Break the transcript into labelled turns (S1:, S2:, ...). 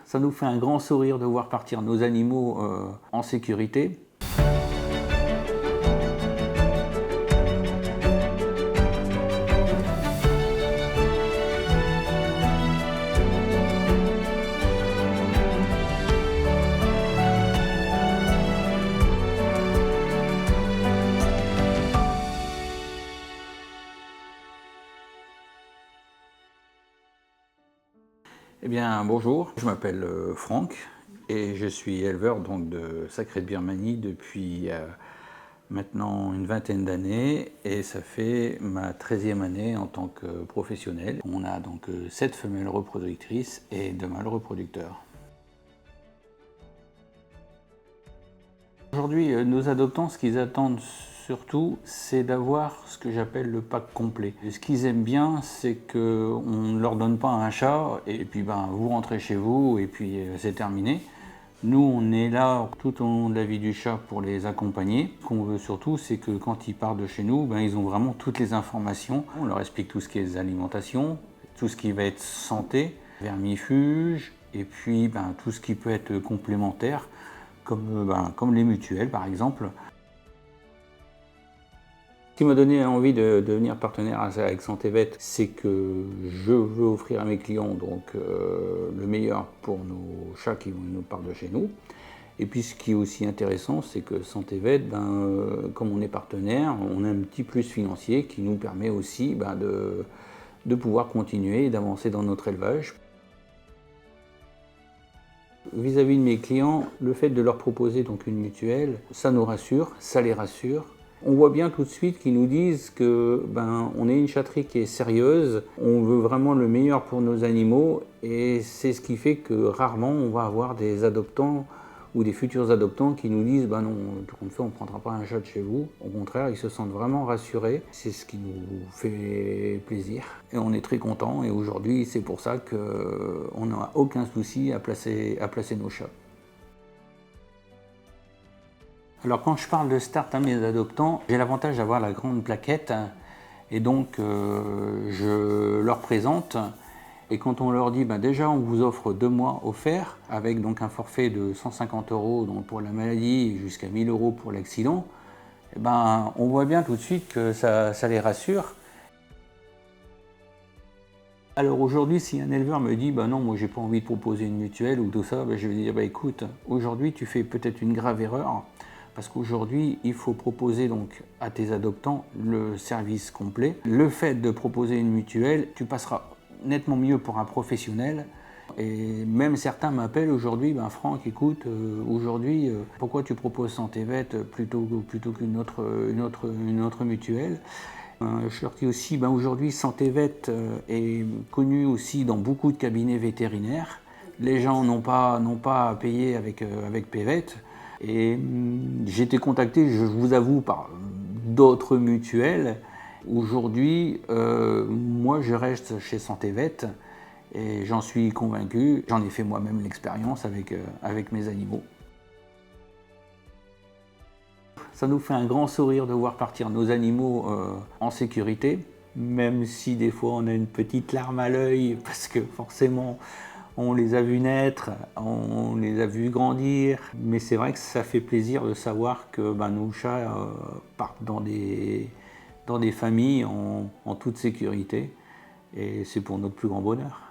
S1: Ça nous fait un grand sourire de voir partir nos animaux en sécurité. Eh bien, bonjour, je m'appelle Franck et je suis éleveur donc, de sacré de Birmanie depuis maintenant une vingtaine d'années et ça fait ma 13e année en tant que professionnel. On a donc 7 femelles reproductrices et 2 mâles reproducteurs. Aujourd'hui, nos adoptants, ce qu'ils attendent surtout, c'est d'avoir ce que j'appelle le pack complet. Et ce qu'ils aiment bien, c'est qu'on ne leur donne pas un chat et puis vous rentrez chez vous et puis c'est terminé. Nous, on est là tout au long de la vie du chat pour les accompagner. Ce qu'on veut surtout, c'est que quand ils partent de chez nous, ils ont vraiment toutes les informations. On leur explique tout ce qui est alimentation, tout ce qui va être santé, vermifuge, et puis tout ce qui peut être complémentaire, comme les mutuelles par exemple. Ce qui m'a donné envie de devenir partenaire avec Santé Vet, c'est que je veux offrir à mes clients le meilleur pour nos chats qui nous partent de chez nous. Et puis ce qui est aussi intéressant, c'est que Santé Vet, comme on est partenaire, on a un petit plus financier qui nous permet aussi de pouvoir continuer et d'avancer dans notre élevage. Vis-à-vis de mes clients, le fait de leur proposer une mutuelle, ça nous rassure, ça les rassure. On voit bien tout de suite qu'ils nous disent que on est une chatterie qui est sérieuse, on veut vraiment le meilleur pour nos animaux et c'est ce qui fait que rarement on va avoir des adoptants ou des futurs adoptants qui nous disent non, tout compte fait on ne prendra pas un chat de chez vous. Au contraire, ils se sentent vraiment rassurés, c'est ce qui nous fait plaisir et on est très contents et aujourd'hui c'est pour ça qu'on n'a aucun souci à placer nos chats. Alors quand je parle de start à mes adoptants, j'ai l'avantage d'avoir la grande plaquette et donc je leur présente et quand on leur dit déjà on vous offre 2 mois offerts avec un forfait de 150 € pour la maladie jusqu'à 1000 € pour l'accident, on voit bien tout de suite que ça les rassure. Alors aujourd'hui, si un éleveur me dit non, moi j'ai pas envie de proposer une mutuelle ou tout ça, je vais dire écoute, aujourd'hui tu fais peut-être une grave erreur parce qu'aujourd'hui il faut proposer à tes adoptants le service complet. Le fait de proposer une mutuelle, tu passeras nettement mieux pour un professionnel. Et même certains m'appellent aujourd'hui, Franck, écoute, aujourd'hui, pourquoi tu proposes Santé Vet plutôt qu'une autre mutuelle? Je leur dis aussi, aujourd'hui, Santé Vet est connu aussi dans beaucoup de cabinets vétérinaires. Les gens n'ont pas à payer avec PVet. Et j'ai été contacté, je vous avoue, par d'autres mutuelles. Aujourd'hui, moi, je reste chez Santé Vet et j'en suis convaincu. J'en ai fait moi-même l'expérience avec mes animaux. Ça nous fait un grand sourire de voir partir nos animaux en sécurité, même si des fois on a une petite larme à l'œil parce que forcément on les a vus naître, on les a vus grandir, mais c'est vrai que ça fait plaisir de savoir que nos chats partent dans des familles en toute sécurité et c'est pour notre plus grand bonheur.